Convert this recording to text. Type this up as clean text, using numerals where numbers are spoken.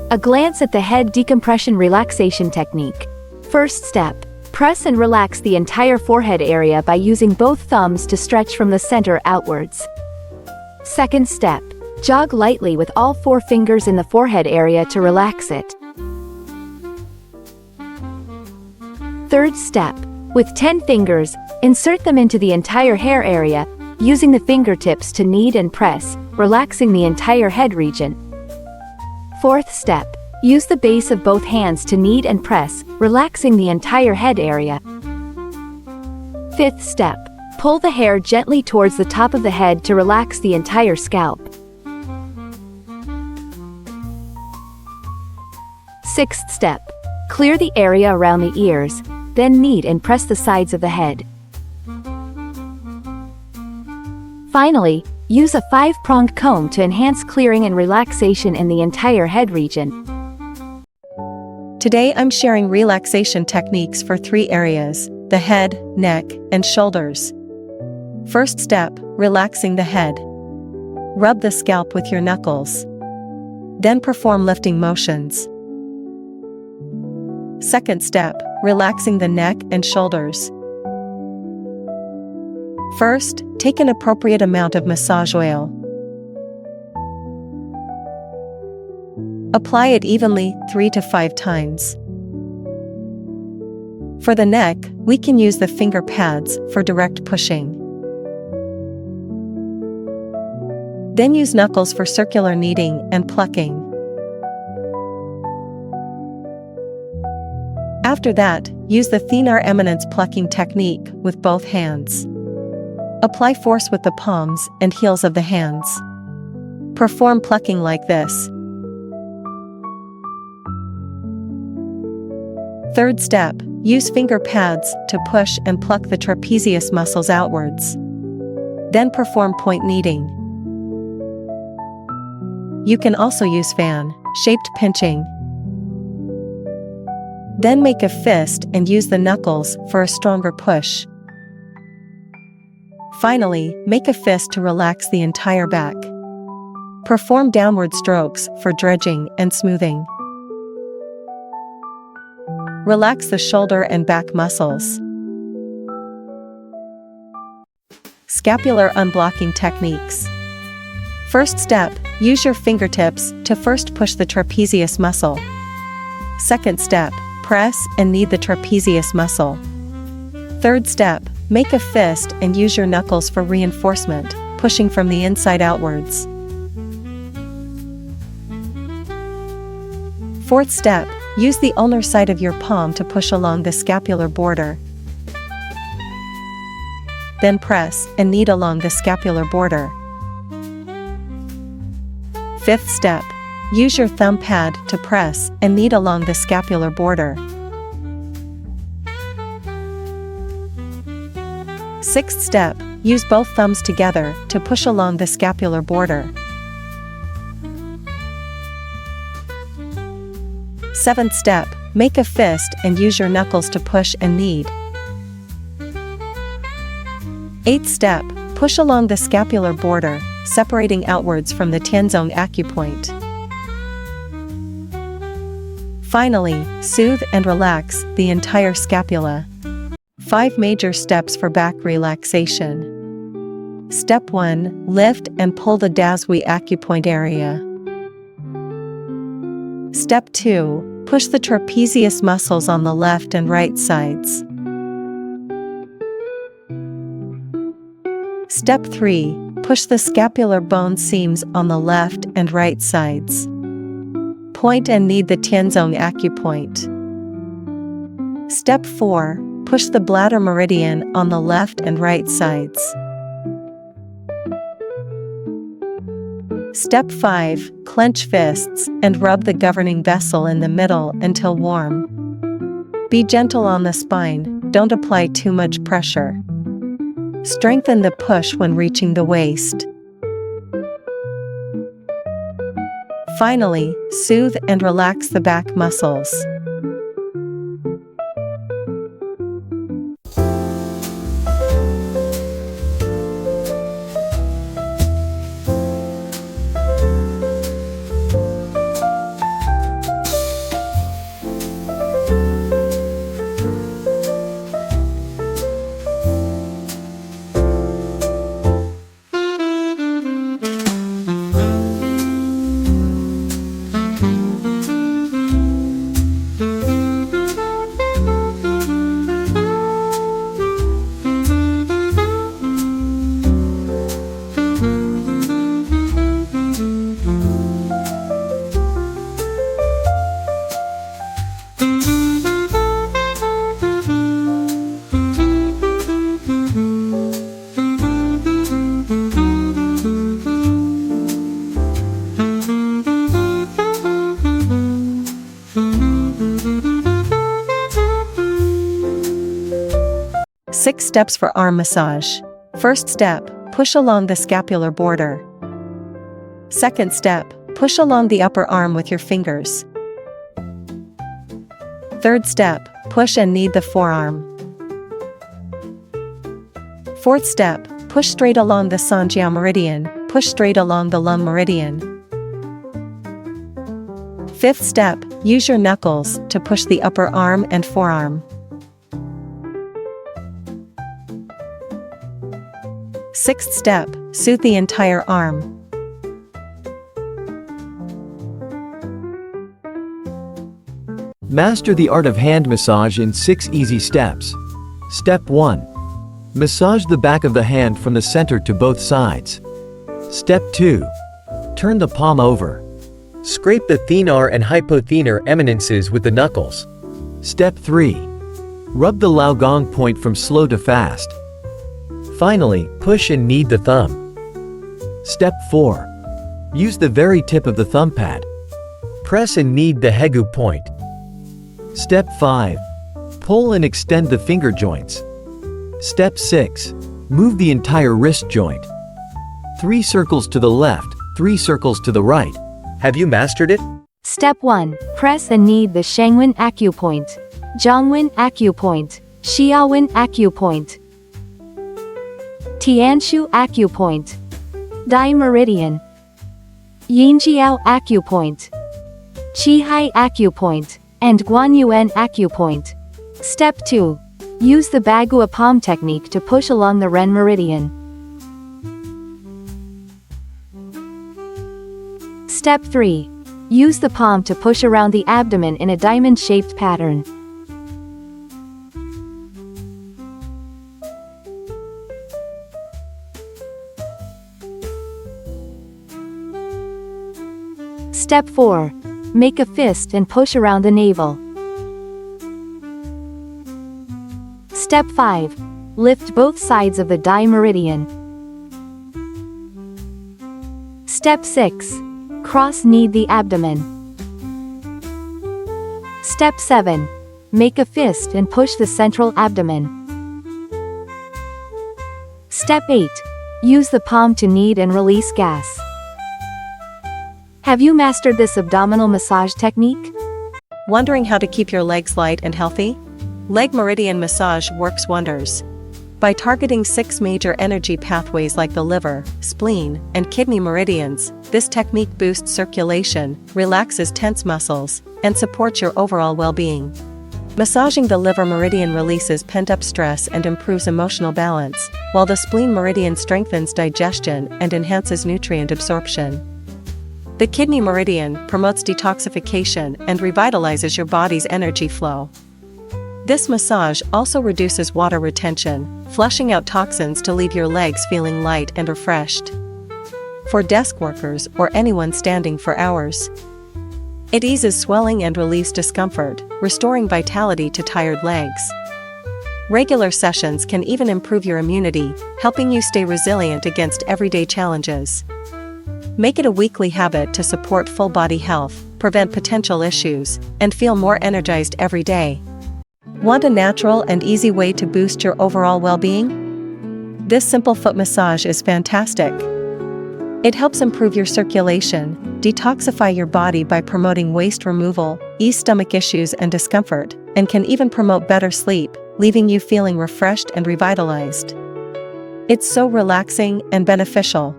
A glance at the head decompression relaxation technique. First step. Press and relax the entire forehead area by using both thumbs to stretch from the center outwards. Second step. Jog lightly with all 4 fingers in the forehead area to relax it. Third step. With 10 fingers, insert them into the entire hair area, using the fingertips to knead and press, relaxing the entire head region. Fourth step. Use the base of both hands to knead and press, relaxing the entire head area. Fifth step. Pull the hair gently towards the top of the head to relax the entire scalp. Sixth step. Clear the area around the ears, then knead and press the sides of the head. Finally, use a 5-pronged comb to enhance clearing and relaxation in the entire head region. Today I'm sharing relaxation techniques for 3 areas: the head, neck, and shoulders. First step, relaxing the head. Rub the scalp with your knuckles. Then perform lifting motions. Second step, relaxing the neck and shoulders. First, take an appropriate amount of massage oil. Apply it evenly 3 to 5 times. For the neck, we can use the finger pads for direct pushing. Then use knuckles for circular kneading and plucking. After that, use the thenar eminence plucking technique with both hands. Apply force with the palms and heels of the hands. Perform plucking like this. Third step, use finger pads to push and pluck the trapezius muscles outwards. Then perform point kneading. You can also use fan-shaped pinching. Then make a fist and use the knuckles for a stronger push. Finally, make a fist to relax the entire back. Perform downward strokes for dredging and smoothing. Relax the shoulder and back muscles. Scapular unblocking techniques. First step, use your fingertips to first push the trapezius muscle. Second step, press and knead the trapezius muscle. Third step, make a fist and use your knuckles for reinforcement, pushing from the inside outwards. Fourth step, use the ulnar side of your palm to push along the scapular border. Then press and knead along the scapular border. Fifth step, use your thumb pad to press and knead along the scapular border. Sixth step, use both thumbs together to push along the scapular border. Seventh step, make a fist and use your knuckles to push and knead. Eighth step, push along the scapular border, separating outwards from the Tianzong acupoint. Finally, soothe and relax the entire scapula. 5 major steps for back relaxation. Step 1, lift and pull the Dazhui acupoint area. Step 2, push the trapezius muscles on the left and right sides. Step 3, push the scapular bone seams on the left and right sides. Point and knead the Tianzong acupoint. Step 4, push the bladder meridian on the left and right sides. Step 5, clench fists and rub the governing vessel in the middle until warm. Be gentle on the spine, don't apply too much pressure. Strengthen the push when reaching the waist. Finally, soothe and relax the back muscles. steps for arm massage. First step, push along the scapular border. Second step, push along the upper arm with your fingers. Third step, push and knead the forearm. Fourth step, push straight along the Sanjiao meridian, push straight along the lung meridian. Fifth step, use your knuckles to push the upper arm and forearm. Sixth step, soothe the entire arm. Master the art of hand massage in 6 easy steps. Step 1. Massage the back of the hand from the center to both sides. Step 2. Turn the palm over. Scrape the thenar and hypothenar eminences with the knuckles. Step 3. Rub the Laogong point from slow to fast. Finally, push and knead the thumb. Step 4. Use the very tip of the thumb pad. Press and knead the Hegu point. Step 5. Pull and extend the finger joints. Step 6. Move the entire wrist joint. 3 circles to the left, 3 circles to the right. Have you mastered it? Step 1. Press and knead the Shangwen acupoint, Zhongwen acupoint, Xiaowen acupoint, Tianshu acupoint, Dai meridian, Yinjiao acupoint, Qihai acupoint, and Guanyuan acupoint. Step 2. Use the Bagua palm technique to push along the Ren meridian. Step 3. Use the palm to push around the abdomen in a diamond-shaped pattern. Step 4. Make a fist and push around the navel. Step 5. Lift both sides of the Dai meridian. Step 6. Cross-knead the abdomen. Step 7. Make a fist and push the central abdomen. Step 8. Use the palm to knead and release gas. Have you mastered this abdominal massage technique? Wondering how to keep your legs light and healthy? Leg meridian massage works wonders. By targeting 6 major energy pathways like the liver, spleen, and kidney meridians, this technique boosts circulation, relaxes tense muscles, and supports your overall well-being. Massaging the liver meridian releases pent-up stress and improves emotional balance, while the spleen meridian strengthens digestion and enhances nutrient absorption. The kidney meridian promotes detoxification and revitalizes your body's energy flow. This massage also reduces water retention, flushing out toxins to leave your legs feeling light and refreshed. For desk workers or anyone standing for hours, it eases swelling and relieves discomfort, restoring vitality to tired legs. Regular sessions can even improve your immunity, helping you stay resilient against everyday challenges. Make it a weekly habit to support full body health, prevent potential issues, and feel more energized every day. Want a natural and easy way to boost your overall well-being? This simple foot massage is fantastic. It helps improve your circulation, detoxify your body by promoting waste removal, ease stomach issues and discomfort, and can even promote better sleep, leaving you feeling refreshed and revitalized. It's so relaxing and beneficial.